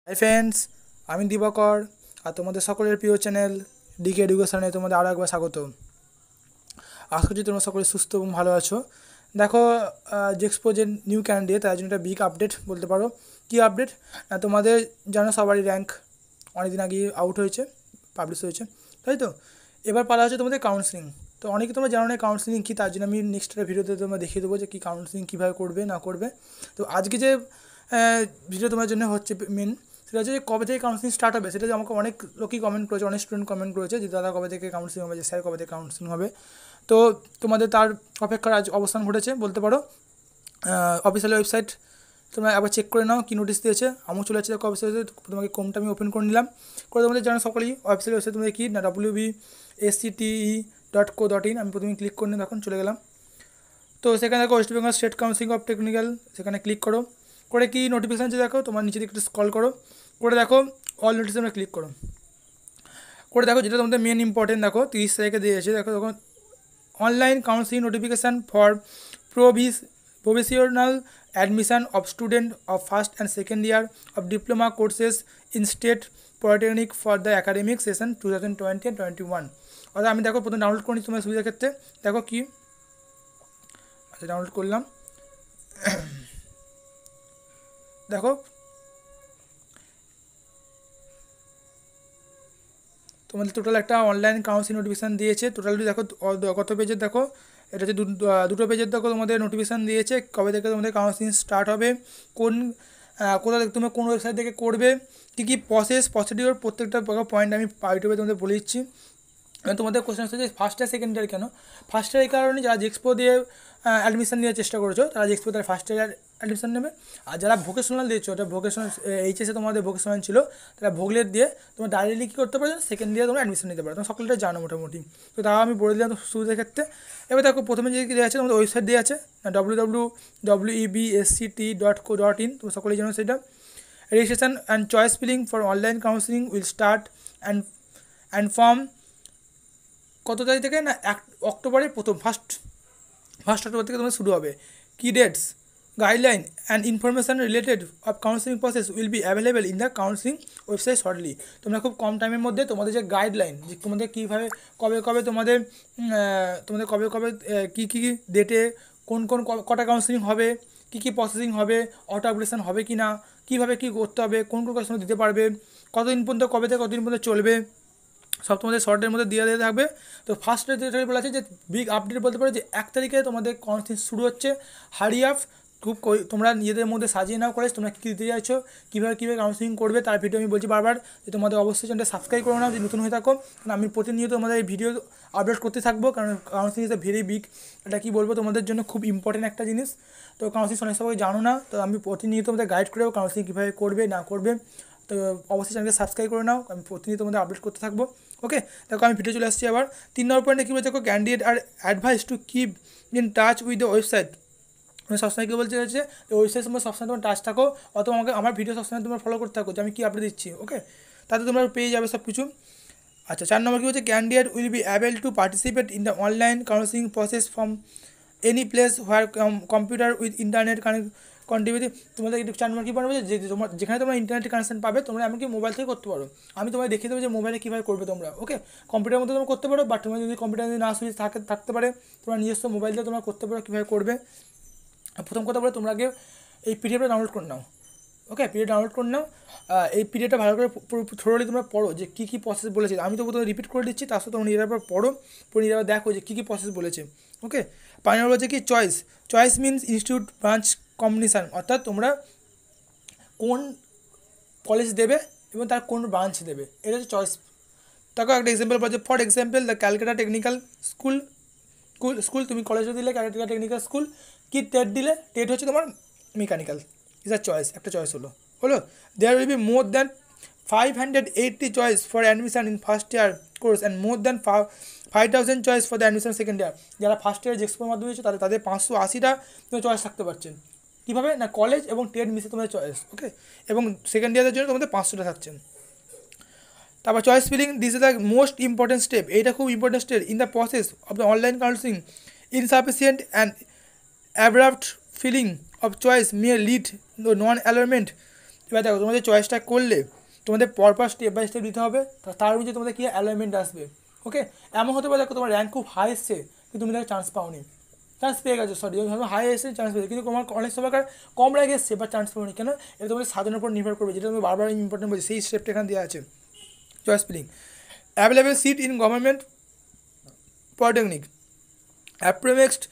Hi friends, আমি দিবাকর আর তোমাদের সকলের প্রিয় চ্যানেল ডিকে এডুকেশনে তোমাদের আরও একবার স্বাগত। আশা করছি তোমরা সকলে সুস্থ এবং ভালো আছো। দেখো, জেক্সপো যে নিউ ক্যান্ডিডেট তার জন্য একটা বিগ আপডেট বলতে পারো। কী আপডেট? তোমাদের জানো সবারই র্যাঙ্ক অনেকদিন আগে আউট হয়েছে, পাবলিশ হয়েছে, তাই তো? এবার পালা হচ্ছে তোমাদের কাউন্সিলিং। তো অনেকে তোমরা জানো না কাউন্সিলিং কী, তার জন্য আমি নেক্সট ভিডিওতে তোমরা দেখিয়ে দেবো যে কী কাউন্সিলিং কীভাবে করবে না করবে। তো আজকে যে ভিডিও তোমার জন্য হচ্ছে মেন, সেটা হচ্ছে যে কবে থেকে কাউন্সিলিং স্টার্ট হবে। সেটা যে আমাকে অনেক লোকই কমেন্ট করেছে, অনেক স্টুডেন্ট কমেন্ট করেছে যে দাদা কবে থেকে কাউন্সিলিং হবে, যে স্যার কবে থেকে কাউন্সিলিং হবে। তো তোমাদের তার অপেক্ষার আজ অবস্থান ঘটেছে বলতে পারো। অফিসিয়াল ওয়েবসাইট তোমরা আবার চেক করে নাও কী নোটিশ দিয়েছে। আমিও চলে যাচ্ছে দেখো অফিসিয়াল, তোমাকে কোমটা আমি ওপেন করে নিলাম। করে তোমাদের জানো সকলেই অফিসিয়াল ওয়েবসাইট তোমাদের কি না wbscte.co.in। আমি প্রথমে ক্লিক করে নিয়ে এখন চলে গেলাম। তো সেখানে দেখো West Bengal state council of technical, সেখানে ক্লিক করো। করে কি নোটিফিকেশান আছে দেখো, তোমার নিচে দিকে একটু স্ক্রল করো, করে দেখো অল নোটিফিকেশনে ক্লিক করো। করে দেখো যেটা তোমাদের মেন ইম্পর্টেন্ট, দেখো 30 তারিখে দিয়েছে। দেখো তখন online counselling notification for provisional admission of student of first and second year of diploma courses in state polytechnic for the academic session 2020-21। অর্থাৎ আমি দেখো প্রথমে ডাউনলোড করি তোমার সুবিধার ক্ষেত্রে। দেখো কি, আচ্ছা ডাউনলোড করলাম। দেখো তোমাদের টোটাল একটা অনলাইন কাউন্সিলিং নোটিফিকেশান দিয়েছে। টোটালি দেখো কত পেজের, দেখো এটা হচ্ছে দুটো পেজের। দেখো তোমাদের নোটিফিকেশান দিয়েছে কবে থেকে তোমাদের কাউন্সিলিং স্টার্ট হবে, কোথা থেকে তুমি কোন ওয়েবসাইট থেকে করবে, কী কী প্রসিডিওর প্রত্যেকটা পয়েন্ট আমি ইউটিউবে তোমাদের বলে দিচ্ছি। তোমাদের কোশ্চেন হচ্ছে যে ফার্স্ট ইয়ার সেকেন্ড ইয়ার কেন? ফার্স্ট ইয়ার এই কারণে যারা জেক্সপো দিয়ে অ্যাডমিশন নেওয়ার চেষ্টা করেছো তারা জেক্সপো তার ফার্স্ট ইয়ার অ্যাডমিশন নেবে। আর যারা ভোকেশনাল দিয়েছো, ওটা ভোকেশনাল এইচএসে তোমাদের ভোকেশনাল ছিল, তারা ভোগলেট দিয়ে তোমরা ডাইরেক্টলি কী করতে পারো, সেকেন্ড ইয়ার তোমরা অ্যাডমিশন নিতে পারো। তোমরা সকলটা জানো মোটামুটি। তো তাও আমি বলে দিলাম সুবিধার ক্ষেত্রে। এবার দেখো প্রথমে যে দেওয়া আছে তোমাদের ওয়েবসাইট দেওয়া আছে www.websct.co.in, তোমরা সকলেই জানো সেটা। Registration and choice filling for online counselling will start and form কত তারিখ থেকে না অক্টোবরের ফার্স্ট অক্টোবর থেকে তোমার শুরু হবে। কি dates, guideline and information related of counselling process will be available in the counselling website shortly. তোমরা খুব কম টাইমের মধ্যে তোমাদের যে গাইডলাইন, যে তোমাদের কীভাবে কবে তোমাদের কবে কী ডেটে কটা কাউন্সিলিং হবে, কী প্রসেসিং হবে, অটো অপারেশন হবে কি না, কীভাবে কী করতে হবে, কোন কাস্টমার দিতে পারবে, কতদিন পর্যন্ত কবে থেকে কতদিন পর্যন্ত চলবে, সব তোমাদের শর্টের মধ্যে দিয়ে থাকবে। তো ফার্স্টে যেটা বলা আছে যে বিগ আপডেট বলতে পারো যে 1 তারিখে তোমাদের কাউন্সিলিং শুরু হচ্ছে। হারি আপ, খুব তোমরা নিজেদের মধ্যে সাজিয়ে নাও কলেজ, তোমরা কী দিতে চাইছো, কীভাবে কাউন্সিলিং করবে তার ভিডিও আমি বলছি বারবার যে তোমাদের অবশ্যই চ্যানেলটা সাবস্ক্রাইব করে নাও যদি নতুন হয়ে থাকো। কারণ আমি প্রতিনিয়ত তোমাদের এই ভিডিও আপলোড করতে থাকবো, কারণ counselling is a very big, এটা কী বলবো তোমাদের জন্য খুব ইম্পর্টেন্ট একটা জিনিস। তো কাউন্সিলিং অনেক সবাই জানো না, তো আমি প্রতিনিয়ত তোমাদের গাইড করেও কাউন্সিলিং কীভাবে করবে না করবে। তো অবশ্যই চ্যানেলকে সাবস্ক্রাইব করে নাও, আমি প্রতিনিয়ত তোমাদের আপডেট করতে থাকবো। ওকে, দেখো আমি ভিডিও চলে আসছি আবার 3 নম্বর পয়েন্টে কী বলছে, দেখো candidate are advise to keep in touch with the website. আমি সবসময় কী বলতে চাইছে, ওয়েবসাইট তোমরা সবসময় তোমার টাচ থাকো, অথবা আমাকে আমার ভিডিও সবসময় তোমরা ফলো করতে থাকো যে আমি কী আপডেট দিচ্ছি। ওকে, তাতে তোমরা পেয়ে যাবে সব কিছু। আচ্ছা 4 নম্বর কী বলছে, candidate will be able to participate in the online counselling process from any place where computer with internet continuity. তোমাদের একটু 4 নম্বর কী পারবে যে তোমার যেখানে তোমরা ইন্টারনেট কানেকশন পাবে তোমরা এমনকি মোবাইল থেকে করতে পারো। আমি তোমায় দেখিয়ে দেবো যে মোবাইলে কীভাবে করবে তোমরা। ওকে, কম্পিউটারের মধ্যে তোমরা করতে পারো, বাট তোমরা যদি কম্পিউটার যদি না সুবিধা থাকতে পারে তোমরা নিজস্ব মোবাইল দিয়ে তোমরা করতে পারো। কীভাবে করবে, প্রথম কথা বলে তোমরা আগে এই পিডিএফটা ডাউনলোড করে নাও। ওকে, পিডিএফ ডাউনলোড করে নাও। এই পিডিএফটা ভালো করে থ্রোলি তোমরা পড়ো যে কী প্রসেস বলেছে। আমি তো প্রথমে রিপিট করে দিচ্ছি, তার সাথে তোমরা নিজের পর পড়ো, পড়ে নিজের দেখো যে কী প্রসেস বলেছে। ওকে, 5 নম্বর বলছে কি choice means institute branch combination, অর্থাৎ তোমরা কোন কলেজ দেবে এবং তার কোন ব্রাঞ্চ দেবে, এটা হচ্ছে চয়েস। দেখো একটা এক্সাম্পল বলছে, for example the Calcutta technical school তুমি কলেজে দিলে ক্যালকাটা টেকনিক্যাল স্কুল, কি টেট দিলে টেট হচ্ছে তোমার মেকানিক্যাল। ইজ আ চয়েস, একটা চয়েস হলো। There will be more than 580 choice for admission in first year course and more than 5000 choice for the admission second year. যারা ফার্স্ট ইয়ার জেক্সপোর মাধ্যমে হচ্ছে তাদের 580টা চয়েস থাকতে পারছেন। কীভাবে না, কলেজ এবং টেট মিশে তোমাদের চয়েস। ওকে, এবং সেকেন্ড ইয়ারের জন্য তোমাদের 500টা থাকছেন। তারপর choice filling, this is the most important step. এইটা খুব important step in the process of the online counselling. Insufficient and abrupt filling of choice may lead non allotment এবার দেখো তোমাদের চয়েসটা করলে তোমাদের পরপর স্টেপ বাই স্টেপ দিতে হবে, তার মধ্যে তোমাদের কি অ্যালাইনমেন্ট আসবে। ওকে, এমন হতে পারে দেখো তোমার র্যাঙ্ক খুব হাই এসছে কিন্তু তুমি দেখো চান্স পাওনি, চান্স পেয়ে গেছো, সরি হাই এসে চান্স পেয়েছে কিন্তু তোমার অনেক সময়কার কম র্যাঙ্ক এসছে বা চান্স পাওনি কেন, এটা তোমাদের সাধনের উপর নির্ভর করবে, যেটা তুমি বারবার ইম্পর্টেন্ট বলছি সেই স্টেপটা এখানে দেওয়া আছে। Choice filling, available seat in government polytechnic, approximate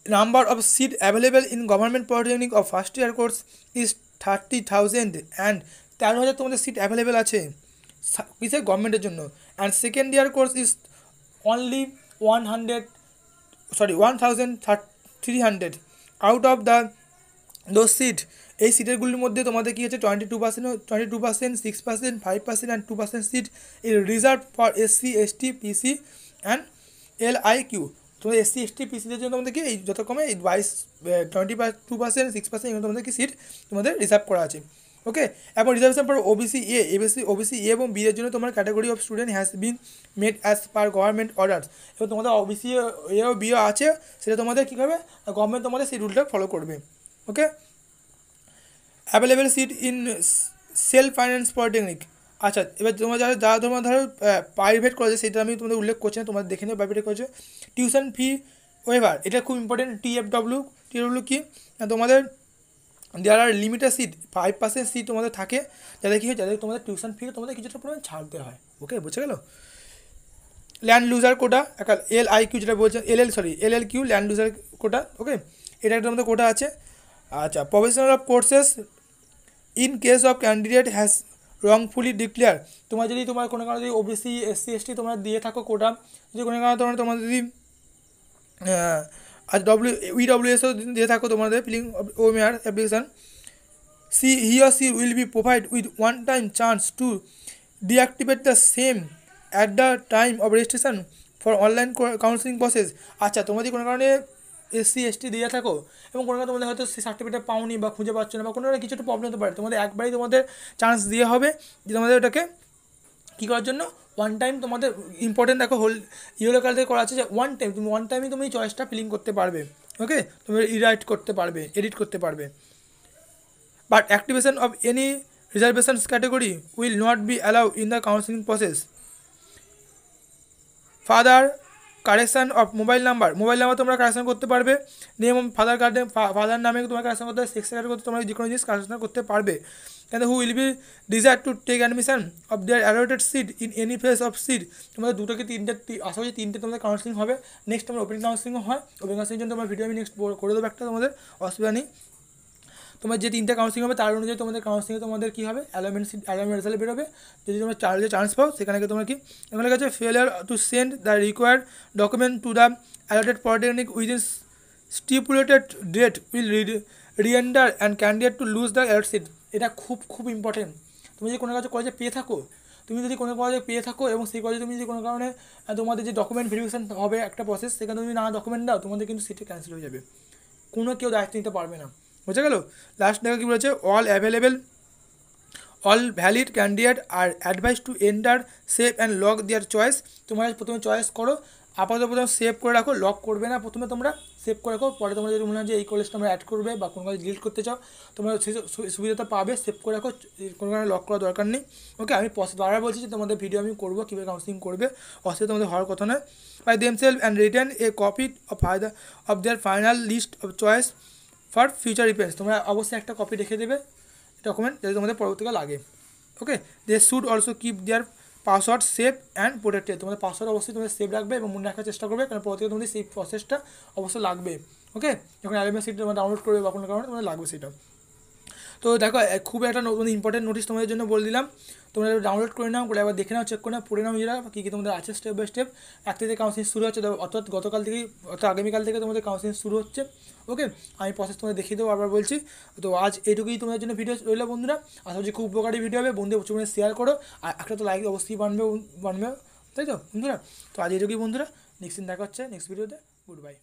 number of seat available in government polytechnic of first year course is 30,000 and 13,000 তোমাদের সিট অ্যাভেলেবেল আছে কিসে গভর্নমেন্টের জন্য, and second year course is only 1,300 out of the those seat. এই সিটেরগুলির মধ্যে তোমাদের কী হচ্ছে 22%, 6%, 5% and 2% seat is reserve for SC, ST, PC and LIQ। তোমাদের SC, ST, PCদের জন্য তোমাদের কি এই যথাক্রমে এই 22%, 6% এগুলো তোমাদের কি সিট তোমাদের রিজার্ভ করা আছে। ওকে, এবং reservation for OBC A, OBC A এবং বি এর জন্য তোমার category of student has been made as per government orders. এবং তোমাদের OBC A ও বিও আছে, সেটা তোমাদের কী করবে, গভর্নমেন্ট তোমাদের সেই রুলটা ফলো করবে। Okay, available seat in self finance polytechnic. আচ্ছা, এবার তোমরা যারা তোমার ধরো প্রাইভেট কলেজে, সেটা আমি তোমাদের উল্লেখ করছি না, তোমাদের দেখে নেবে প্রাইভেট কলেজে। টিউশন ফি ওয়েভার, এটা খুব ইম্পর্টেন্ট। TFW কি না, তোমাদের দেয়ার আর লিমিটেড সিট 5% সিট তোমাদের থাকে, যাদের কী হয়, যাদের তোমাদের টিউশন ফি তোমাদের কিছুটা পরিমাণ ছাড় দেওয়া হয়। ওকে, বুঝে গেল। ল্যান্ড লুজার কোটা, একটা LIQ যেটা বলছেন LLQ land loser quota. Okay, এটা একটা তোমাদের কোটা আছে। আচ্ছা, professional of courses in case of candidate has wrongfully declare, তোমার যদি তোমার কোনো কারণে যদি OBC, SC, ST তোমরা দিয়ে থাকো কোটা, যদি কোনো কারণে তোমার যদি আর EWSও দিয়ে থাকো তোমাদের filling OMR application, he or she will be provided with one-time chance to deactivate the same at the time of registration for online counseling process। আচ্ছা, তোমরা যদি কোনো কারণে SC, ST দিয়ে থাকো এবং কোনো কারণে তোমাদের হয়তো সেই সার্টিফিকেট পাওনি বা খুঁজে পাচ্ছ না বা কোনো কিছু একটা প্রবলেম হতে পারে, তোমাদের একবারই তোমাদের চান্স দিয়ে হবে যে তোমাদের ওটাকে কী করার জন্য, ওয়ান টাইম তোমাদের ইম্পর্টেন্ট দেখো হোল ইয়েলো কালার থেকে করা আছে যে ওয়ান টাইমই তুমি চয়েসটা ফিলিং করতে পারবে। ওকে, তুমি এডিট করতে পারবে। But activation of any reservations category will not be allow in the counselling process. Father correction of mobile number তোমরা কারেকশান করতে পারবে, নেম ফাদার নামে তোমার কারেকশান করতে হবে, সেক্স করতে তোমরা যে কোনো জিনিস কারেকশান করতে পারবে। and who will be desired to take admission of their allotted seat in any phase of seat। তোমাদের দুটো কি তিনটে, আশা করছি তিনটে তোমাদের কাউন্সিলিং হবে। নেক্সট তোমার ওপেন কাউন্সিলিংও হয়, ওপেন কাউন্সিলিং জন্য তোমার ভিডিও আমি নেক্সট করে দেবো একটা, তোমাদের অসুবিধা নেই। তোমার যে তিনটে কাউন্সিলিং হবে তার অনুযায়ী তোমাদের কাউন্সিলিংয়ে তোমাদের কী হবে, অ্যালাইনমেন্ট রেজাল্ট বেরোবে। যদি তোমরা চান্স পাও সেখানে তোমরা কি এখানে কাছে failure to send the required document to the allotted polytechnic within stipulated date will render and candidate to lose the allot seat. এটা খুব ইম্পর্টেন্ট। তুমি যদি কোনো কলেজে পেয়ে থাকো এবং সেই কলেজে তুমি যদি কোনো কারণে তোমাদের যে ডকুমেন্ট ভেরিফিকেশন হবে একটা প্রসেস, সেখানে তুমি না ডকুমেন্ট দাও, তোমাদের কিন্তু সিটে ক্যান্সেল হয়ে যাবে, কোনো কেউ দায়িত্ব নিতে পারবে না। বুঝে গেল। লাস্ট দেখা কী বলেছে, all valid candidate are advise to enter save and lock their choice. তোমরা প্রথমে চয়েস করো, প্রথমে সেভ করে রাখো, লক করবে না, প্রথমে তোমরা সেভ করে রাখো, পরে তোমরা যদি মনে হয় যে এই কলেজটা তোমরা অ্যাড করবে বা কোনো কাজ ডিলিট করতে চাও, তোমরা সেই সুবিধাটা পাবে, সেভ করে রাখো, কোনো কারণে লক করার দরকার নেই। ওকে, আমি বারবার বলছি যে তোমাদের ভিডিও আমি করবো কীভাবে কাউন্সিলিং করবে, অসুবিধা তোমাদের হওয়ার কথা নয়। By themselves and return a copy of their final list of choice for future reference. তোমরা অবশ্যই একটা কপি রেখে দেবে ডকুমেন্ট, যাতে তোমাদের পরবর্তীকালে লাগে। Okay, they should also keep their password save and protected. তোমাদের পাসওয়ার্ড অবশ্যই তোমাদের সেভ রাখবে এবং মনে রাখার চেষ্টা করবে, কারণ পরবর্তীকালে তোমাদের সেই প্রসেসটা অবশ্যই লাগবে। ওকে, যখন অ্যালবাম সিট তোমরা ডাউনলোড করবে বা কোনো কারণে তোমাদের লাগবে সেটা। তো দেখো, খুব একটা ইম্পর্টেন্ট নোটিস তোমাদের জন্য বলে দিলাম, তোমরা ডাউনলোড করে নাও, করে একবার দেখে নাও, চেক করে নাও, পড়ে নাও নিজেরা কী কী তোমাদের আছে স্টেপ বাই স্টেপ। এক থেকে কাউন্সিলিং শুরু হচ্ছে, অর্থাৎ আগামীকাল থেকে তোমাদের কাউন্সিলিং শুরু হচ্ছে। ওকে, আমি প্রসেস তোমাদের দেখিয়ে দেবো, আবার বলছি। তো আজ এইটুকুই তোমাদের জন্য ভিডিও রইল বন্ধুরা, আশা করছি খুব উপকারী ভিডিও হবে। বন্ধুদের প্রচুর শেয়ার করো, আর একটা তো লাইক অবশ্যই বানবে, তাই তো বন্ধুরা। তো আজ এইটুকুই বন্ধুরা, নেক্সট দিন দেখা হচ্ছে নেক্সট ভিডিওতে। Good bye.